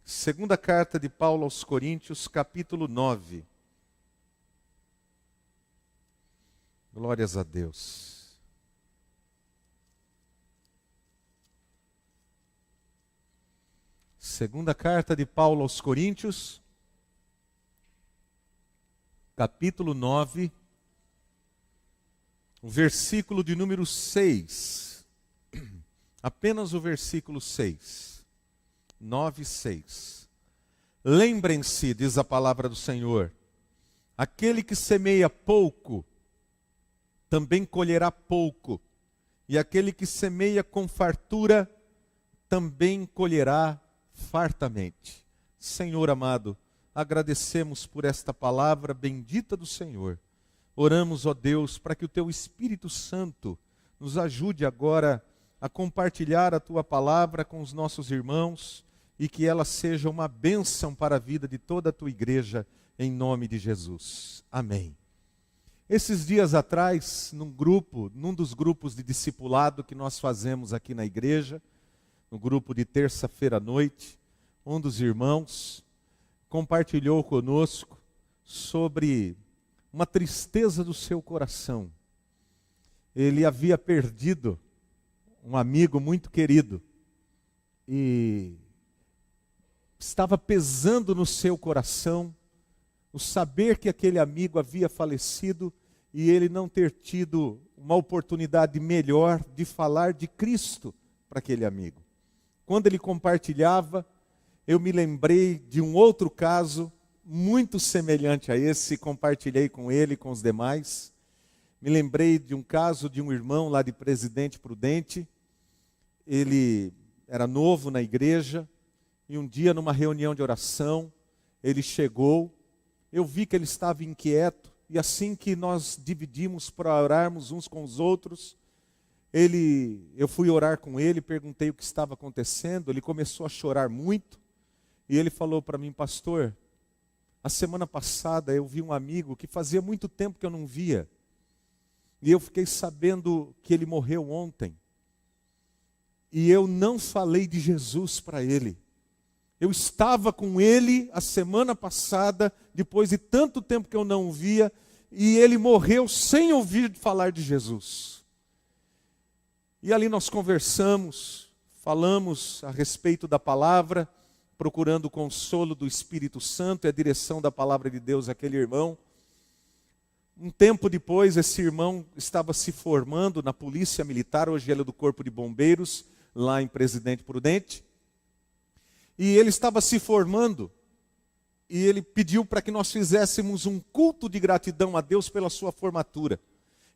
Segunda carta de Paulo aos Coríntios, capítulo 9. Glórias a Deus. Segunda carta de Paulo aos Coríntios, capítulo 9, o versículo de número 6. Apenas o versículo 6. 9:6. Lembrem-se, diz a palavra do Senhor, aquele que semeia pouco, também colherá pouco, e aquele que semeia com fartura, também colherá fartamente. Senhor amado, agradecemos por esta palavra bendita do Senhor. Oramos, ó Deus, para que o Teu Espírito Santo nos ajude agora a compartilhar a Tua palavra com os nossos irmãos, e que ela seja uma bênção para a vida de toda a Tua igreja, em nome de Jesus. Amém. Esses dias atrás, num dos grupos de discipulado que nós fazemos aqui na igreja, no grupo de terça-feira à noite, um dos irmãos compartilhou conosco sobre uma tristeza do seu coração. Ele havia perdido um amigo muito querido e estava pesando no seu coração o saber que aquele amigo havia falecido e ele não ter tido uma oportunidade melhor de falar de Cristo para aquele amigo. Quando ele compartilhava, eu me lembrei de um outro caso muito semelhante a esse, compartilhei com ele e com os demais. Me lembrei de um caso de um irmão lá de Presidente Prudente. Ele era novo na igreja, e um dia numa reunião de oração, ele chegou, eu vi que ele estava inquieto, e assim que nós dividimos para orarmos uns com os outros, eu fui orar com ele, perguntei o que estava acontecendo, ele começou a chorar muito, e ele falou para mim: pastor, a semana passada eu vi um amigo que fazia muito tempo que eu não via, e eu fiquei sabendo que ele morreu ontem, e eu não falei de Jesus para ele. Eu estava com ele a semana passada, depois de tanto tempo que eu não o via, e ele morreu sem ouvir falar de Jesus. E ali nós conversamos, falamos a respeito da palavra, procurando o consolo do Espírito Santo e a direção da palavra de Deus àquele irmão. Um tempo depois, esse irmão estava se formando na Polícia Militar, hoje ele é do Corpo de Bombeiros, lá em Presidente Prudente. E ele estava se formando, e ele pediu para que nós fizéssemos um culto de gratidão a Deus pela sua formatura.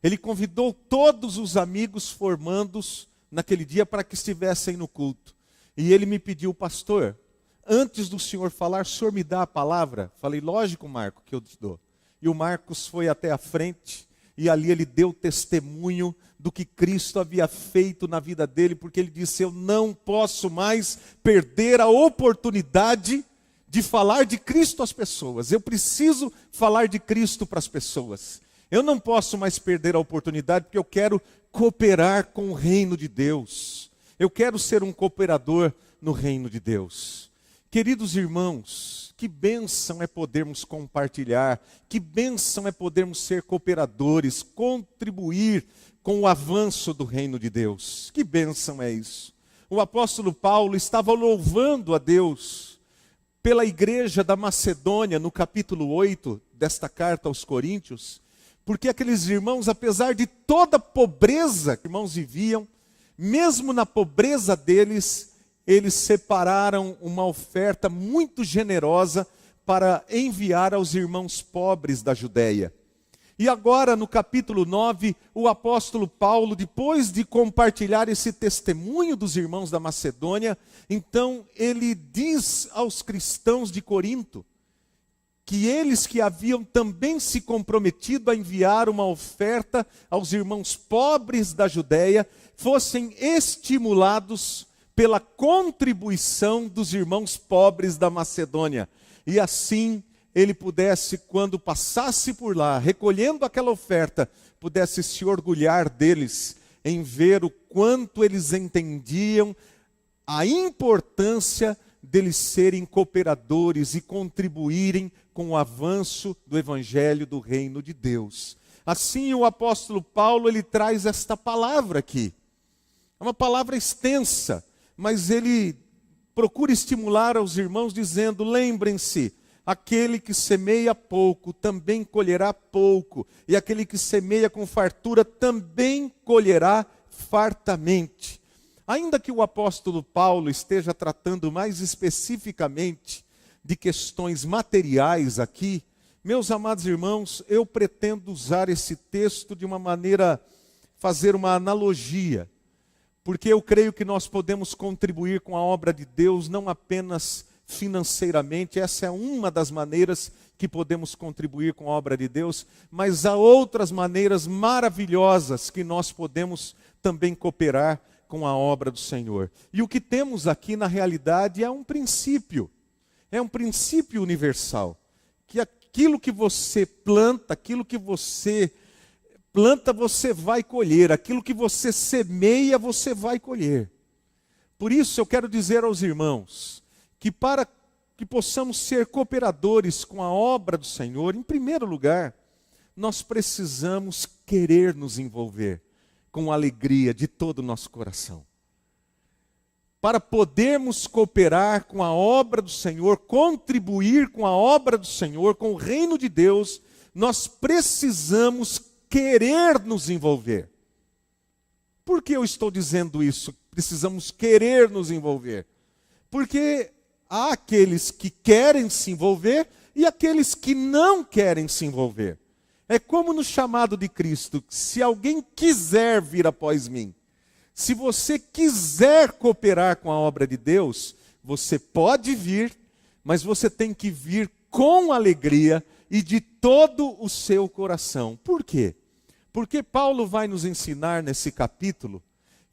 Ele convidou todos os amigos formandos naquele dia para que estivessem no culto. E ele me pediu: pastor, antes do senhor falar, o senhor me dá a palavra? Falei: lógico, Marco, que eu te dou. E o Marcos foi até a frente, e ali ele deu testemunho do que Cristo havia feito na vida dele, porque ele disse: eu não posso mais perder a oportunidade de falar de Cristo às pessoas. Eu preciso falar de Cristo para as pessoas. Eu não posso mais perder a oportunidade, porque eu quero cooperar com o reino de Deus. Eu quero ser um cooperador no reino de Deus. Queridos irmãos, que bênção é podermos compartilhar, que bênção é podermos ser cooperadores, contribuir com o avanço do reino de Deus. Que bênção é isso. O apóstolo Paulo estava louvando a Deus pela igreja da Macedônia, no capítulo 8 desta carta aos Coríntios, porque aqueles irmãos, apesar de toda a pobreza que os irmãos viviam, mesmo na pobreza deles, eles separaram uma oferta muito generosa para enviar aos irmãos pobres da Judéia. E agora, no capítulo 9, o apóstolo Paulo, depois de compartilhar esse testemunho dos irmãos da Macedônia, então ele diz aos cristãos de Corinto que eles que haviam também se comprometido a enviar uma oferta aos irmãos pobres da Judéia, fossem estimulados pela contribuição dos irmãos pobres da Macedônia. E assim ele pudesse, quando passasse por lá, recolhendo aquela oferta, pudesse se orgulhar deles, em ver o quanto eles entendiam a importância deles serem cooperadores e contribuírem com o avanço do evangelho do reino de Deus. Assim, o apóstolo Paulo, ele traz esta palavra aqui. É uma palavra extensa, mas ele procura estimular aos irmãos dizendo: lembrem-se, aquele que semeia pouco também colherá pouco, e aquele que semeia com fartura também colherá fartamente. Ainda que o apóstolo Paulo esteja tratando mais especificamente de questões materiais aqui, meus amados irmãos, eu pretendo usar esse texto de uma maneira, fazer uma analogia, porque eu creio que nós podemos contribuir com a obra de Deus não apenas financeiramente, essa é uma das maneiras que podemos contribuir com a obra de Deus, mas há outras maneiras maravilhosas que nós podemos também cooperar com a obra do Senhor. E o que temos aqui na realidade é um princípio universal, que aquilo que você planta, você vai colher, aquilo que você semeia, você vai colher. Por isso eu quero dizer aos irmãos, que para que possamos ser cooperadores com a obra do Senhor, em primeiro lugar, nós precisamos querer nos envolver com alegria de todo o nosso coração. Para podermos cooperar com a obra do Senhor, contribuir com a obra do Senhor, com o reino de Deus, nós precisamos querer nos envolver. Por que eu estou dizendo isso? Precisamos querer nos envolver. Porque há aqueles que querem se envolver e aqueles que não querem se envolver. É como no chamado de Cristo: se alguém quiser vir após mim, se você quiser cooperar com a obra de Deus, você pode vir, mas você tem que vir com alegria e de todo o seu coração. Por quê? Porque Paulo vai nos ensinar nesse capítulo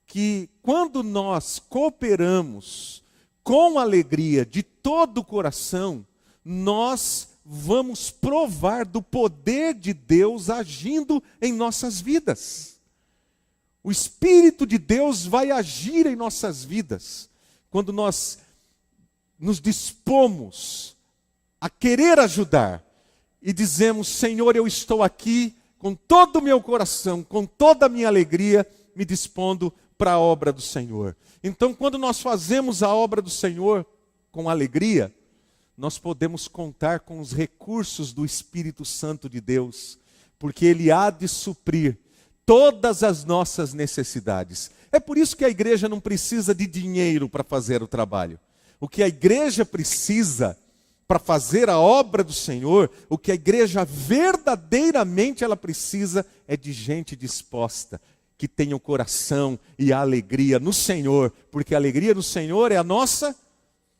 que quando nós cooperamos com alegria de todo o coração, nós vamos provar do poder de Deus agindo em nossas vidas. O Espírito de Deus vai agir em nossas vidas quando nós nos dispomos a querer ajudar e dizemos: Senhor, eu estou aqui com todo o meu coração, com toda a minha alegria, me dispondo para a obra do Senhor. Então, quando nós fazemos a obra do Senhor com alegria, nós podemos contar com os recursos do Espírito Santo de Deus, porque Ele há de suprir todas as nossas necessidades. É por isso que a igreja não precisa de dinheiro para fazer o trabalho. O que a igreja precisa para fazer a obra do Senhor, o que a igreja verdadeiramente ela precisa é de gente disposta, que tenha o coração e a alegria no Senhor, porque a alegria do Senhor é a nossa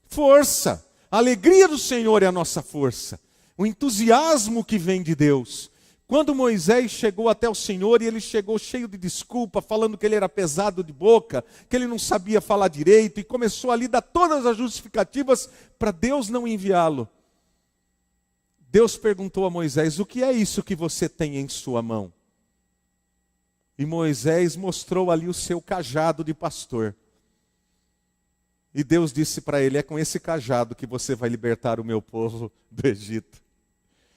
força. A alegria do Senhor é a nossa força. O entusiasmo que vem de Deus. Quando Moisés chegou até o Senhor, e ele chegou cheio de desculpa, falando que ele era pesado de boca, que ele não sabia falar direito, e começou ali a dar todas as justificativas para Deus não enviá-lo. Deus perguntou a Moisés: o que é isso que você tem em sua mão? E Moisés mostrou ali o seu cajado de pastor. E Deus disse para ele: é com esse cajado que você vai libertar o meu povo do Egito.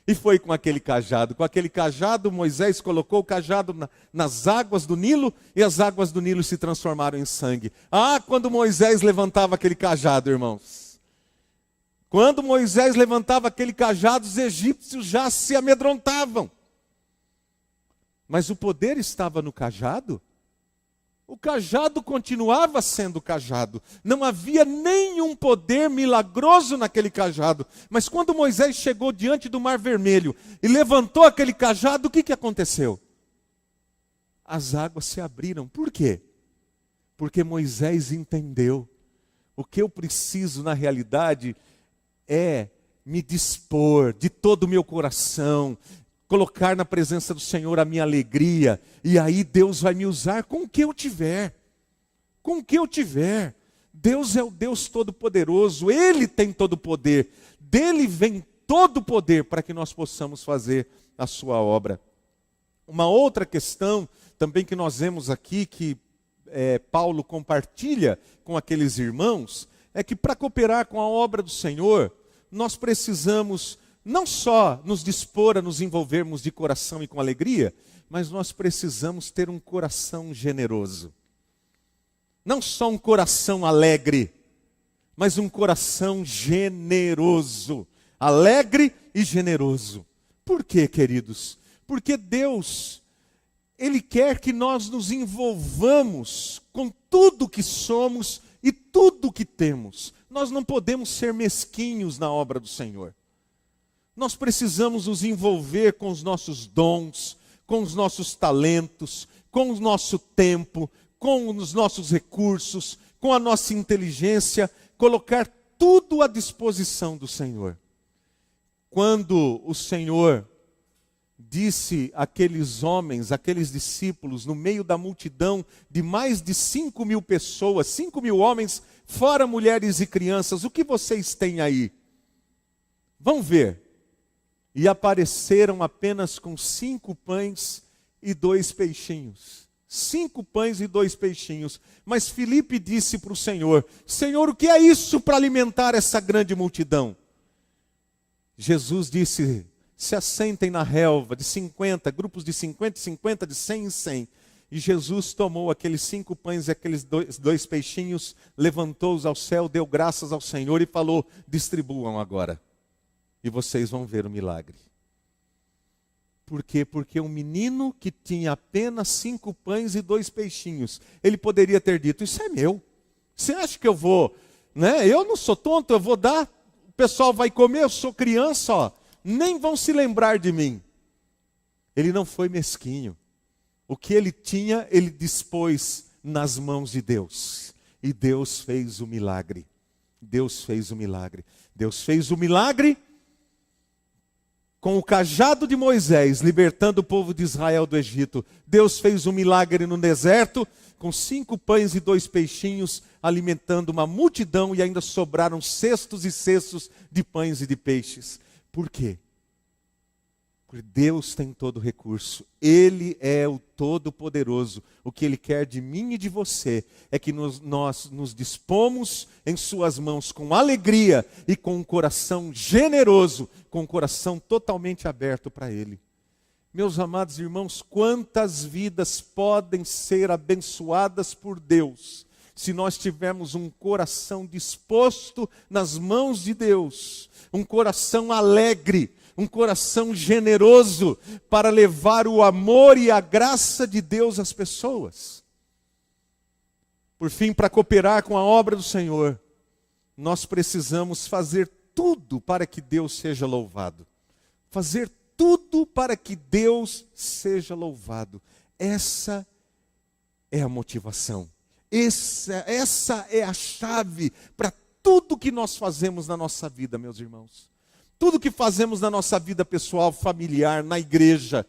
E foi com aquele cajado. Com aquele cajado, Moisés colocou o cajado nas águas do Nilo, e as águas do Nilo se transformaram em sangue. Ah, quando Moisés levantava aquele cajado, irmãos. Quando Moisés levantava aquele cajado, os egípcios já se amedrontavam. Mas o poder estava no cajado. O cajado continuava sendo cajado. Não havia nenhum poder milagroso naquele cajado. Mas quando Moisés chegou diante do Mar Vermelho e levantou aquele cajado, o que aconteceu? As águas se abriram. Por quê? Porque Moisés entendeu. O que eu preciso na realidade é me dispor de todo o meu coração, colocar na presença do Senhor a minha alegria, e aí Deus vai me usar com o que eu tiver. Com o que eu tiver. Deus é o Deus Todo-Poderoso, Ele tem todo o poder, dele vem todo o poder para que nós possamos fazer a sua obra. Uma outra questão também que nós vemos aqui, que Paulo compartilha com aqueles irmãos, é que para cooperar com a obra do Senhor, nós precisamos não só nos dispor a nos envolvermos de coração e com alegria, mas nós precisamos ter um coração generoso. Não só um coração alegre, mas um coração generoso. Alegre e generoso. Por quê, queridos? Porque Deus, Ele quer que nós nos envolvamos com tudo que somos e tudo que temos. Nós não podemos ser mesquinhos na obra do Senhor. Nós precisamos nos envolver com os nossos dons, com os nossos talentos, com o nosso tempo, com os nossos recursos, com a nossa inteligência, colocar tudo à disposição do Senhor. Quando o Senhor disse àqueles homens, àqueles discípulos, no meio da multidão de mais de 5.000 pessoas, 5.000 homens, fora mulheres e crianças, o que vocês têm aí? Vão ver. E apareceram apenas com 5 pães e 2 peixinhos. 5 pães e 2 peixinhos. Mas Filipe disse para o Senhor: Senhor, o que é isso para alimentar essa grande multidão? Jesus disse: se assentem na relva de 50, grupos de 50 e 50, de 100 em 100. E Jesus tomou aqueles 5 pães e aqueles 2 peixinhos, levantou-os ao céu, deu graças ao Senhor e falou: distribuam agora. E vocês vão ver o milagre. Por quê? Porque um menino que tinha apenas 5 pães e 2 peixinhos, ele poderia ter dito: isso é meu. Você acha que eu vou, né? Eu não sou tonto, eu vou dar, o pessoal vai comer, eu sou criança, ó. Nem vão se lembrar de mim. Ele não foi mesquinho. O que ele tinha, ele dispôs nas mãos de Deus. E Deus fez o milagre. Deus fez o milagre. Deus fez o milagre com o cajado de Moisés, libertando o povo de Israel do Egito. Deus fez um milagre no deserto, com 5 pães e 2 peixinhos, alimentando uma multidão, e ainda sobraram cestos e cestos de pães e de peixes. Por quê? Porque Deus tem todo recurso. Ele é o Todo-Poderoso. O que Ele quer de mim e de você é que nós nos dispomos em suas mãos com alegria e com um coração generoso, com um coração totalmente aberto para Ele. Meus amados irmãos, quantas vidas podem ser abençoadas por Deus se nós tivermos um coração disposto nas mãos de Deus, um coração alegre, um coração generoso para levar o amor e a graça de Deus às pessoas. Por fim, para cooperar com a obra do Senhor, nós precisamos fazer tudo para que Deus seja louvado. Fazer tudo para que Deus seja louvado. Essa é a motivação. Essa é a chave para tudo que nós fazemos na nossa vida, meus irmãos. Tudo que fazemos na nossa vida pessoal, familiar, na igreja.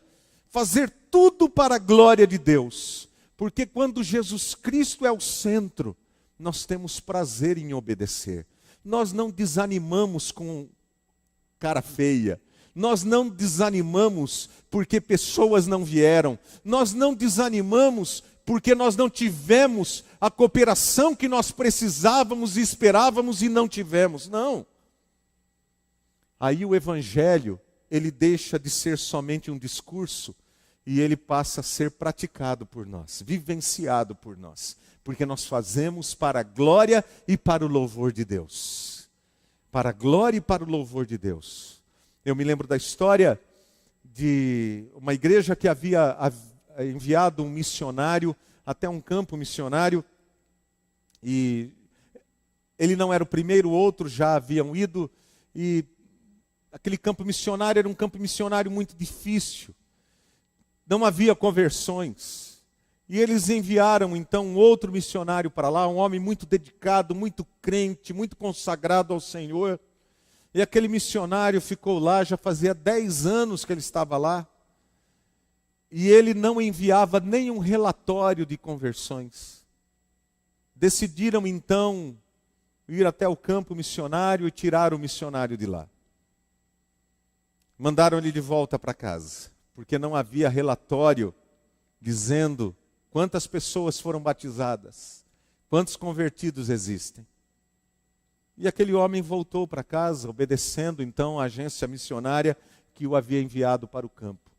Fazer tudo para a glória de Deus. Porque quando Jesus Cristo é o centro, nós temos prazer em obedecer. Nós não desanimamos com cara feia. Nós não desanimamos porque pessoas não vieram. Nós não desanimamos porque nós não tivemos a cooperação que nós precisávamos e esperávamos e não tivemos. Não. Aí o Evangelho, ele deixa de ser somente um discurso e ele passa a ser praticado por nós, vivenciado por nós. Porque nós fazemos para a glória e para o louvor de Deus. Para a glória e para o louvor de Deus. Eu me lembro da história de uma igreja que havia enviado um missionário até um campo missionário. E ele não era o primeiro, outros já haviam ido. E aquele campo missionário era um campo missionário muito difícil. Não havia conversões. E eles enviaram então um outro missionário para lá, um homem muito dedicado, muito crente, muito consagrado ao Senhor. E aquele missionário ficou lá, já fazia 10 anos que ele estava lá. E ele não enviava nenhum relatório de conversões. Decidiram então ir até o campo missionário e tirar o missionário de lá. Mandaram ele de volta para casa, porque não havia relatório dizendo quantas pessoas foram batizadas, quantos convertidos existem. E aquele homem voltou para casa, obedecendo então a agência missionária que o havia enviado para o campo.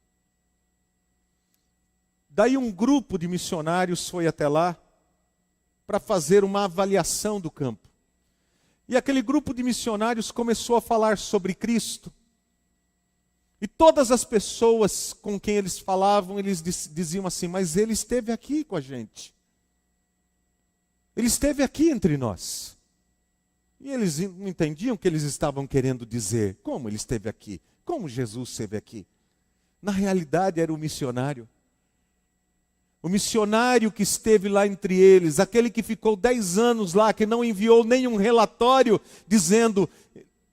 Daí um grupo de missionários foi até lá para fazer uma avaliação do campo. E aquele grupo de missionários começou a falar sobre Cristo. E todas as pessoas com quem eles falavam, eles diziam assim: mas ele esteve aqui com a gente. Ele esteve aqui entre nós. E eles não entendiam o que eles estavam querendo dizer. Como ele esteve aqui? Como Jesus esteve aqui? Na realidade era o missionário. O missionário que esteve lá entre eles, aquele que ficou 10 anos lá, que não enviou nenhum relatório dizendo: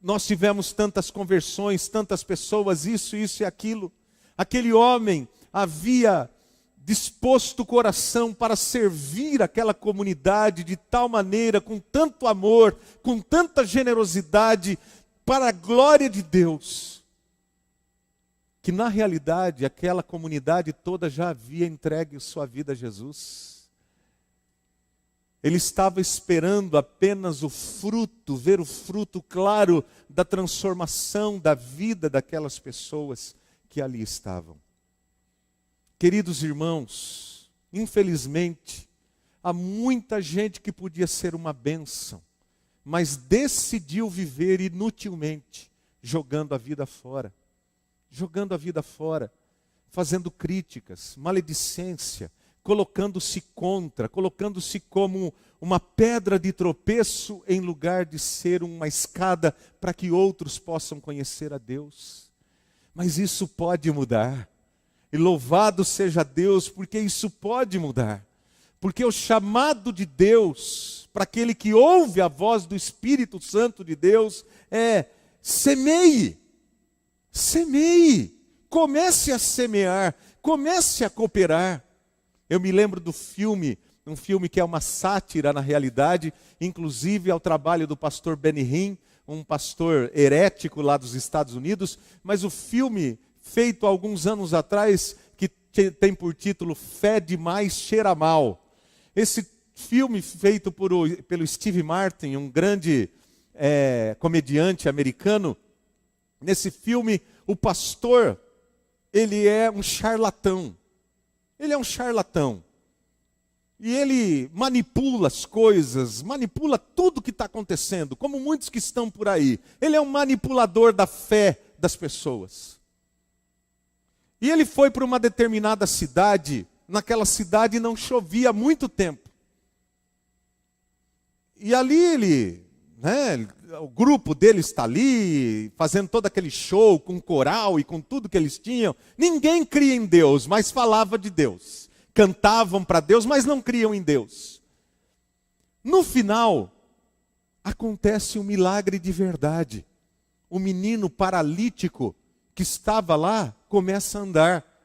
nós tivemos tantas conversões, tantas pessoas, isso e aquilo. Aquele homem havia disposto o coração para servir aquela comunidade de tal maneira, com tanto amor, com tanta generosidade, para a glória de Deus, que na realidade aquela comunidade toda já havia entregue sua vida a Jesus. Ele estava esperando apenas o fruto, ver o fruto claro da transformação da vida daquelas pessoas que ali estavam. Queridos irmãos, infelizmente, há muita gente que podia ser uma bênção, mas decidiu viver inutilmente, jogando a vida fora. Jogando a vida fora, fazendo críticas, maledicência, colocando-se contra, colocando-se como uma pedra de tropeço em lugar de ser uma escada para que outros possam conhecer a Deus. Mas isso pode mudar. E louvado seja Deus, porque isso pode mudar. Porque o chamado de Deus, para aquele que ouve a voz do Espírito Santo de Deus, é: semeie. Semeie. Comece a semear. Comece a cooperar. Eu me lembro do filme, um filme que é uma sátira na realidade, inclusive ao trabalho do pastor Benny Hinn, um pastor herético lá dos Estados Unidos, mas o filme feito há alguns anos atrás, que tem por título Fé Demais Cheira Mal. Esse filme feito pelo Steve Martin, um grande comediante americano. Nesse filme, o pastor, ele é um charlatão. Ele é um charlatão. E ele manipula as coisas, manipula tudo que está acontecendo, como muitos que estão por aí. Ele é um manipulador da fé das pessoas. E ele foi para uma determinada cidade, naquela cidade não chovia há muito tempo. E ali o grupo dele está ali, fazendo todo aquele show, com coral e com tudo que eles tinham. Ninguém cria em Deus, mas falava de Deus. Cantavam para Deus, mas não criam em Deus. No final, acontece um milagre de verdade. O menino paralítico que estava lá começa a andar.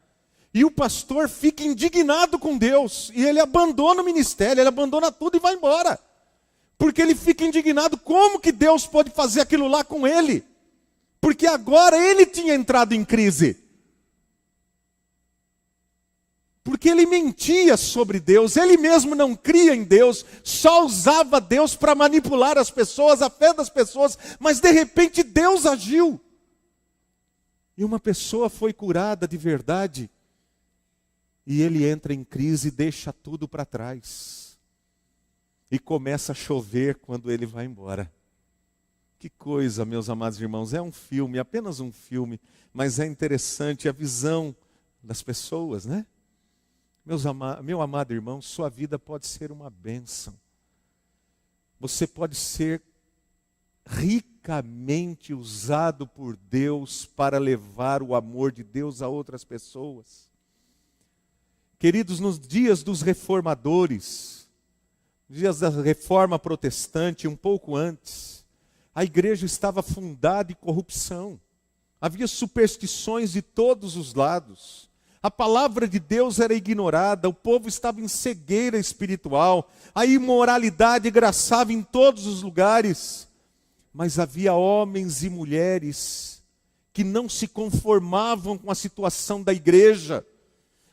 E o pastor fica indignado com Deus. E ele abandona o ministério, ele abandona tudo e vai embora. Porque ele fica indignado, como que Deus pode fazer aquilo lá com ele? Porque agora ele tinha entrado em crise. Porque ele mentia sobre Deus, ele mesmo não cria em Deus, só usava Deus para manipular as pessoas, a fé das pessoas, mas de repente Deus agiu. E uma pessoa foi curada de verdade, e ele entra em crise e deixa tudo para trás. E começa a chover quando ele vai embora. Que coisa, meus amados irmãos, é um filme, apenas um filme, mas é interessante a visão das pessoas, né? Meu amado irmão, sua vida pode ser uma bênção. Você pode ser ricamente usado por Deus para levar o amor de Deus a outras pessoas. Queridos, nos dias dos reformadores, dias da reforma protestante, um pouco antes, a igreja estava fundada em corrupção. Havia superstições de todos os lados. A palavra de Deus era ignorada, o povo estava em cegueira espiritual, a imoralidade graçava em todos os lugares. Mas havia homens e mulheres que não se conformavam com a situação da igreja.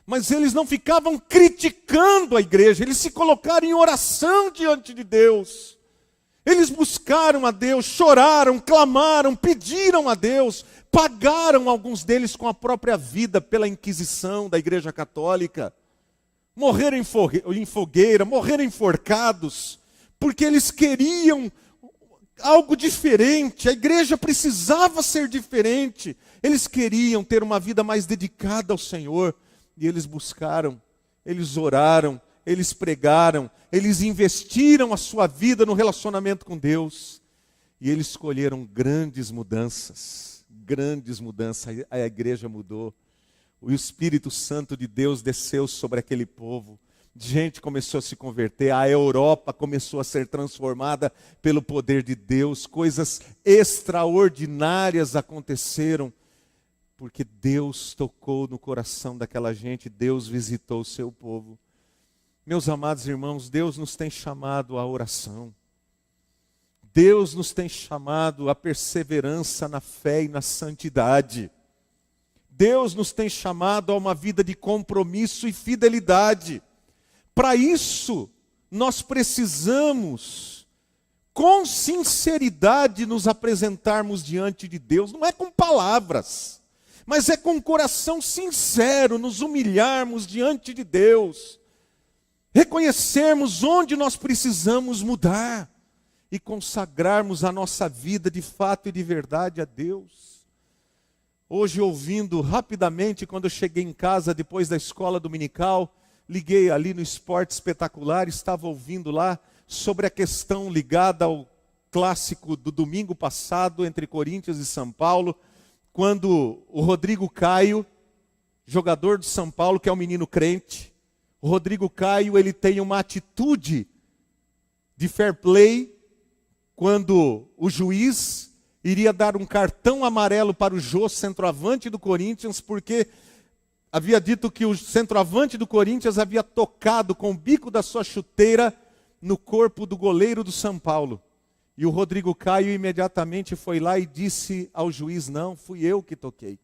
Mas eles não ficavam criticando a igreja, eles se colocaram em oração diante de Deus. Eles buscaram a Deus, choraram, clamaram, pediram a Deus, pagaram alguns deles com a própria vida pela Inquisição da Igreja Católica. Morreram em fogueira, morreram enforcados, porque eles queriam algo diferente. A igreja precisava ser diferente. Eles queriam ter uma vida mais dedicada ao Senhor. E eles buscaram, eles oraram, eles pregaram, eles investiram a sua vida no relacionamento com Deus. E eles escolheram grandes mudanças. A igreja mudou. O Espírito Santo de Deus desceu sobre aquele povo. Gente começou a se converter, a Europa começou a ser transformada pelo poder de Deus. Coisas extraordinárias aconteceram, porque Deus tocou no coração daquela gente, Deus visitou o seu povo. Meus amados irmãos, Deus nos tem chamado à oração. Deus nos tem chamado à perseverança na fé e na santidade. Deus nos tem chamado a uma vida de compromisso e fidelidade. Para isso, nós precisamos, com sinceridade, nos apresentarmos diante de Deus. Não é com palavras, mas é com o coração sincero, nos humilharmos diante de Deus. Reconhecermos onde nós precisamos mudar e consagrarmos a nossa vida de fato e de verdade a Deus. Hoje, ouvindo rapidamente, quando eu cheguei em casa depois da escola dominical, liguei ali no Esporte Espetacular, estava ouvindo lá sobre a questão ligada ao clássico do domingo passado entre Corinthians e São Paulo, quando o Rodrigo Caio, jogador do São Paulo, que é um menino crente, o Rodrigo Caio, ele tem uma atitude de fair play quando o juiz iria dar um cartão amarelo para o Jô, centroavante do Corinthians, porque havia dito que o centroavante do Corinthians havia tocado com o bico da sua chuteira no corpo do goleiro do São Paulo. E o Rodrigo Caio imediatamente foi lá e disse ao juiz: não, fui eu que toquei.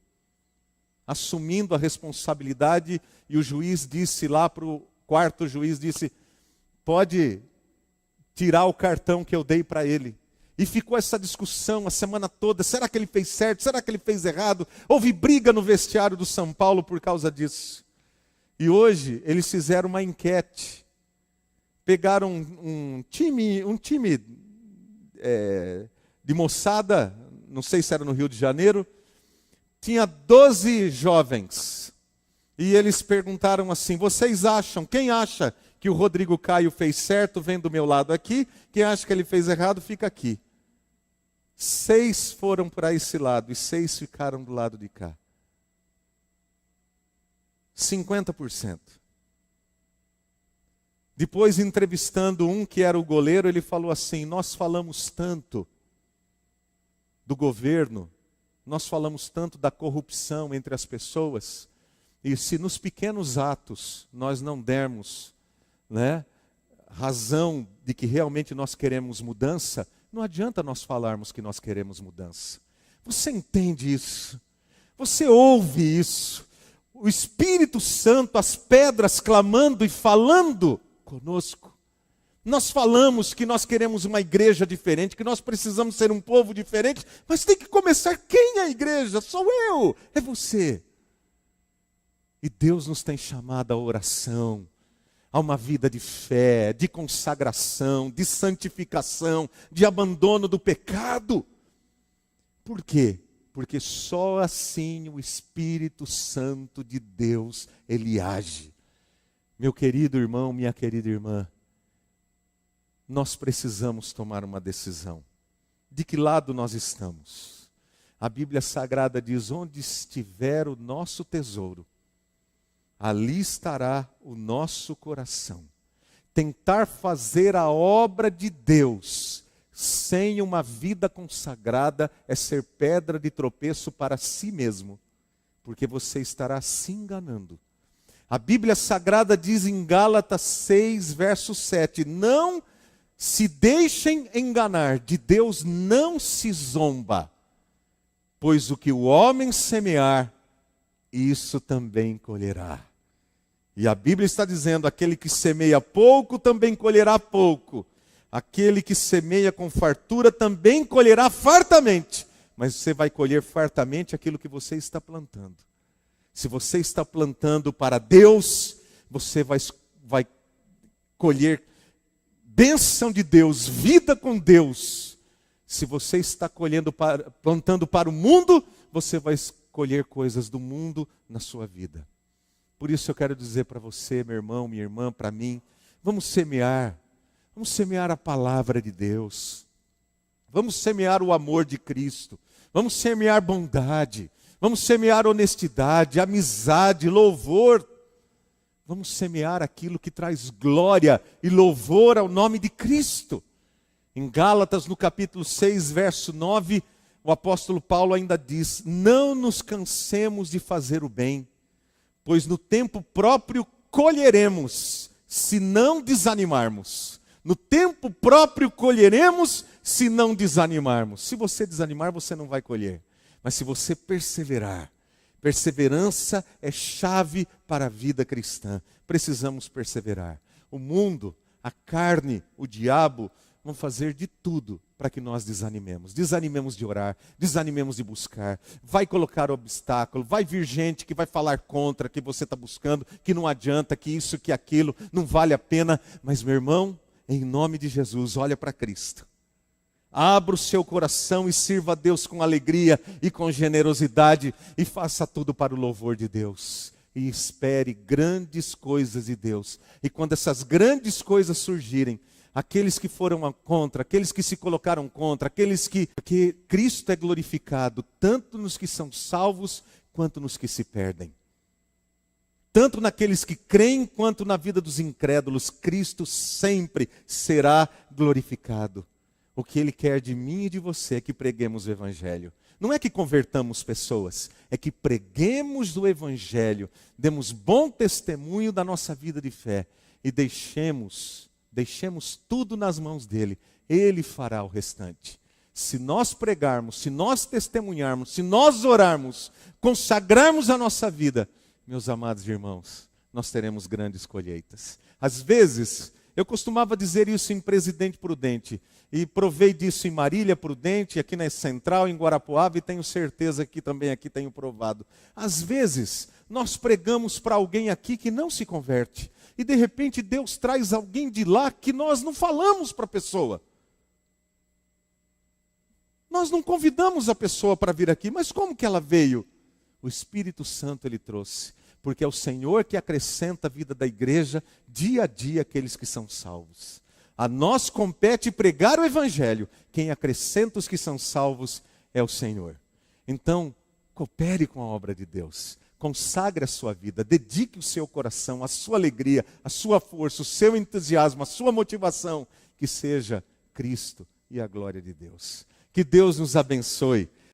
Assumindo a responsabilidade, e o juiz disse lá para o quarto juiz, disse: pode tirar o cartão que eu dei para ele. E ficou essa discussão a semana toda, será que ele fez certo, será que ele fez errado? Houve briga no vestiário do São Paulo por causa disso. E hoje eles fizeram uma enquete, pegaram um time de moçada, não sei se era no Rio de Janeiro, tinha 12 jovens, e eles perguntaram assim: vocês acham, quem acha que o Rodrigo Caio fez certo, vem do meu lado aqui, quem acha que ele fez errado, fica aqui. 6 foram para esse lado e 6 ficaram do lado de cá. 50%. Depois, entrevistando um que era o goleiro, ele falou assim: nós falamos tanto do governo, nós falamos tanto da corrupção entre as pessoas, e se nos pequenos atos nós não dermos, razão de que realmente nós queremos mudança, não adianta nós falarmos que nós queremos mudança. Você entende isso? Você ouve isso? O Espírito Santo, as pedras clamando e falando conosco. Nós falamos que nós queremos uma igreja diferente, que nós precisamos ser um povo diferente, mas tem que começar. Quem é a igreja? Sou eu, é você. E Deus nos tem chamado à oração, a uma vida de fé, de consagração, de santificação, de abandono do pecado. Por quê? Porque só assim o Espírito Santo de Deus, ele age. Meu querido irmão, minha querida irmã, nós precisamos tomar uma decisão. De que lado nós estamos? A Bíblia Sagrada diz: onde estiver o nosso tesouro, ali estará o nosso coração. Tentar fazer a obra de Deus sem uma vida consagrada é ser pedra de tropeço para si mesmo, porque você estará se enganando. A Bíblia Sagrada diz em Gálatas 6, verso 7, não se deixem enganar, de Deus não se zomba, pois o que o homem semear, isso também colherá. E a Bíblia está dizendo: aquele que semeia pouco também colherá pouco, Aquele que semeia com fartura também colherá fartamente. Mas você vai colher fartamente aquilo que você está plantando. Se você está plantando para Deus, você vai colher bênção de Deus, vida com Deus. Se você está plantando para o mundo, você vai colher coisas do mundo na sua vida. Por isso eu quero dizer para você, meu irmão, minha irmã, para mim, vamos semear a palavra de Deus. Vamos semear o amor de Cristo. Vamos semear bondade. Vamos semear honestidade, amizade, louvor. Vamos semear aquilo que traz glória e louvor ao nome de Cristo. Em Gálatas, no capítulo 6, verso 9, o apóstolo Paulo ainda diz: não nos cansemos de fazer o bem, pois no tempo próprio colheremos, se não desanimarmos. No tempo próprio colheremos, se não desanimarmos. Se você desanimar, você não vai colher. Mas se você perseverar, perseverança é chave para a vida cristã. Precisamos perseverar. O mundo, a carne, o diabo vão fazer de tudo para que nós desanimemos. Desanimemos de orar, desanimemos de buscar. Vai colocar obstáculo, vai vir gente que vai falar contra, que você está buscando, que não adianta, que isso, que aquilo, não vale a pena. Mas meu irmão, em nome de Jesus, olha para Cristo. Abra o seu coração e sirva a Deus com alegria e com generosidade e faça tudo para o louvor de Deus. E espere grandes coisas de Deus. E quando essas grandes coisas surgirem, aqueles que foram contra, aqueles que se colocaram contra, porque Cristo é glorificado tanto nos que são salvos quanto nos que se perdem. Tanto naqueles que creem quanto na vida dos incrédulos, Cristo sempre será glorificado. O que Ele quer de mim e de você é que preguemos o Evangelho. Não é que convertamos pessoas, é que preguemos o Evangelho, demos bom testemunho da nossa vida de fé e deixemos tudo nas mãos dEle. Ele fará o restante. Se nós pregarmos, se nós testemunharmos, se nós orarmos, consagrarmos a nossa vida, meus amados irmãos, nós teremos grandes colheitas. Às vezes, eu costumava dizer isso em Presidente Prudente, e provei disso em Marília Prudente, aqui na Central, em Guarapuava, e tenho certeza que também aqui tenho provado. Às vezes, nós pregamos para alguém aqui que não se converte, e de repente Deus traz alguém de lá que nós não falamos para a pessoa. Nós não convidamos a pessoa para vir aqui, mas como que ela veio? O Espírito Santo Ele trouxe, porque é o Senhor que acrescenta a vida da igreja dia a dia aqueles que são salvos. A nós compete pregar o Evangelho. Quem acrescenta os que são salvos é o Senhor. Então, coopere com a obra de Deus. Consagre a sua vida. Dedique o seu coração, a sua alegria, a sua força, o seu entusiasmo, a sua motivação. Que seja Cristo e a glória de Deus. Que Deus nos abençoe.